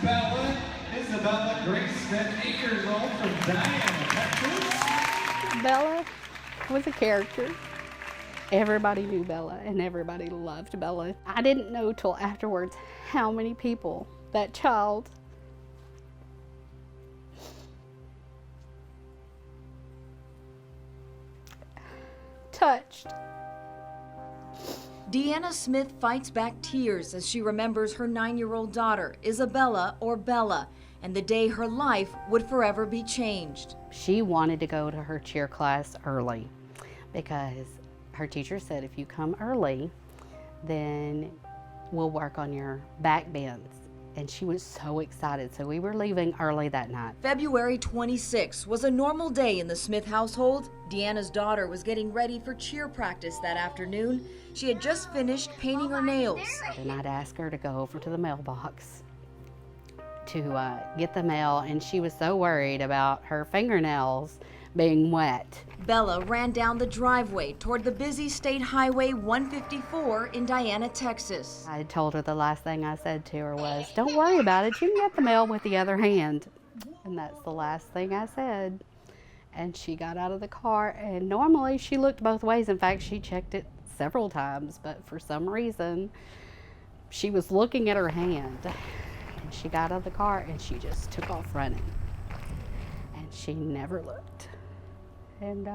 Bella, Isabella Grace, then 8 years old from Diana, Texas. Bella was a character. Everybody knew Bella and everybody loved Bella. I didn't know till afterwards how many people that child touched. Deanna Smith fights back tears as she remembers her 9-year-old daughter, Isabella, or Bella, and the day her life would forever be changed. She wanted to go to her cheer class early because her teacher said if you come early, then we'll work on your back bends. And she was so excited, so we were leaving early that night. February 26 was a normal day in the Smith household. Deanna's daughter was getting ready for cheer practice that afternoon. She had just finished painting her nails. And I'd ask her to go over to the mailbox to get the mail, and she was so worried about her fingernails being wet. Bella ran down the driveway toward the busy State Highway 154 in Diana, Texas. I told her the last thing I said to her was, "Don't worry about it, you can get the mail with the other hand." And that's the last thing I said. And she got out of the car, and normally she looked both ways. In fact, she checked it several times, but for some reason, she was looking at her hand. And she got out of the car and she just took off running. And she never looked. And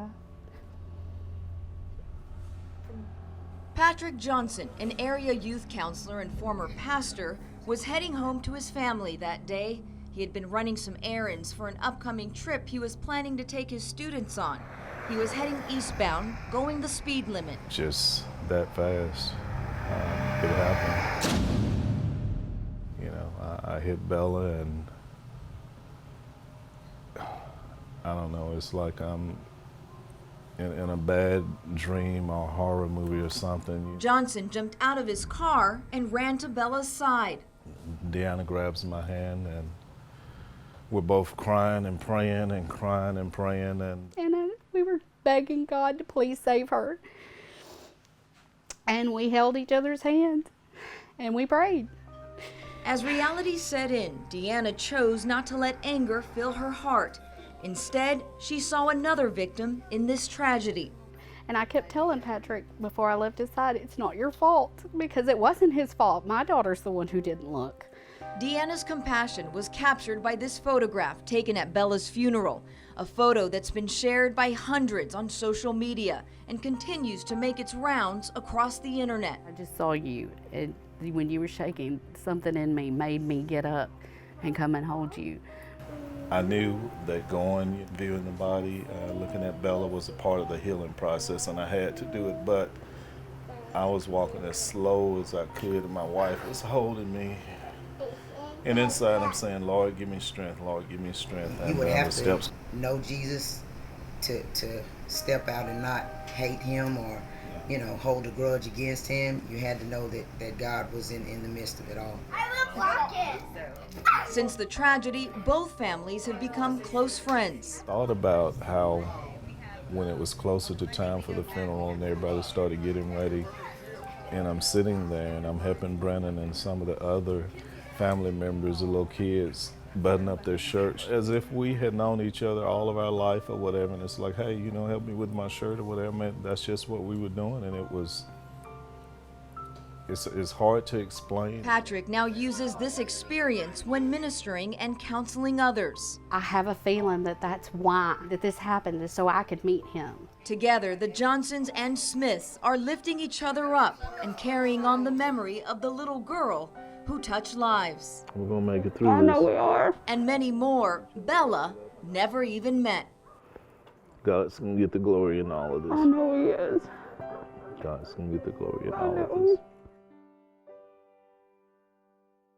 Patrick Johnson, an area youth counselor and former pastor, was heading home to his family that day. He had been running some errands for an upcoming trip he was planning to take his students on. He was heading eastbound, going the speed limit. Just that fast, it happened. You know, I hit Bella, and I don't know, it's like I'm in a bad dream or horror movie or something. Johnson jumped out of his car and ran to Bella's side. Deanna grabs my hand, and we're both crying and praying and crying and praying. And we were begging God to please save her. And we held each other's hand and we prayed. As reality set in, Deanna chose not to let anger fill her heart. Instead, she saw another victim in this tragedy. And I kept telling Patrick before I left his side, it's not your fault, because it wasn't his fault. My daughter's the one who didn't look. Deanna's compassion was captured by this photograph taken at Bella's funeral, a photo that's been shared by hundreds on social media and continues to make its rounds across the internet. I just saw you, and when you were shaking, something in me made me get up and come and hold you. I knew that going, viewing the body, looking at Bella was a part of the healing process, and I had to do it, but I was walking as slow as I could, and my wife was holding me. And inside I'm saying, Lord, give me strength, Lord, give me strength. You would have to know Jesus to step out and not hate him or, you know, hold a grudge against him. You had to know that God was in the midst of it all. I will block it. Since the tragedy, both families have become close friends. Thought about how when it was closer to time for the funeral and everybody started getting ready, and I'm sitting there and I'm helping Brennan and some of the other family members, the little kids, button up their shirts as if we had known each other all of our life or whatever. And it's like, hey, you know, help me with my shirt or whatever. Man, that's just what we were doing, and it's hard to explain. Patrick now uses this experience when ministering and counseling others. I have a feeling that that's why that this happened, is so I could meet him. Together, the Johnsons and Smiths are lifting each other up and carrying on the memory of the little girl who touched lives. We're gonna make it through this. I know we are. And many more Bella never even met. God's gonna get the glory in all of this. I know he is. God's gonna get the glory in all of this.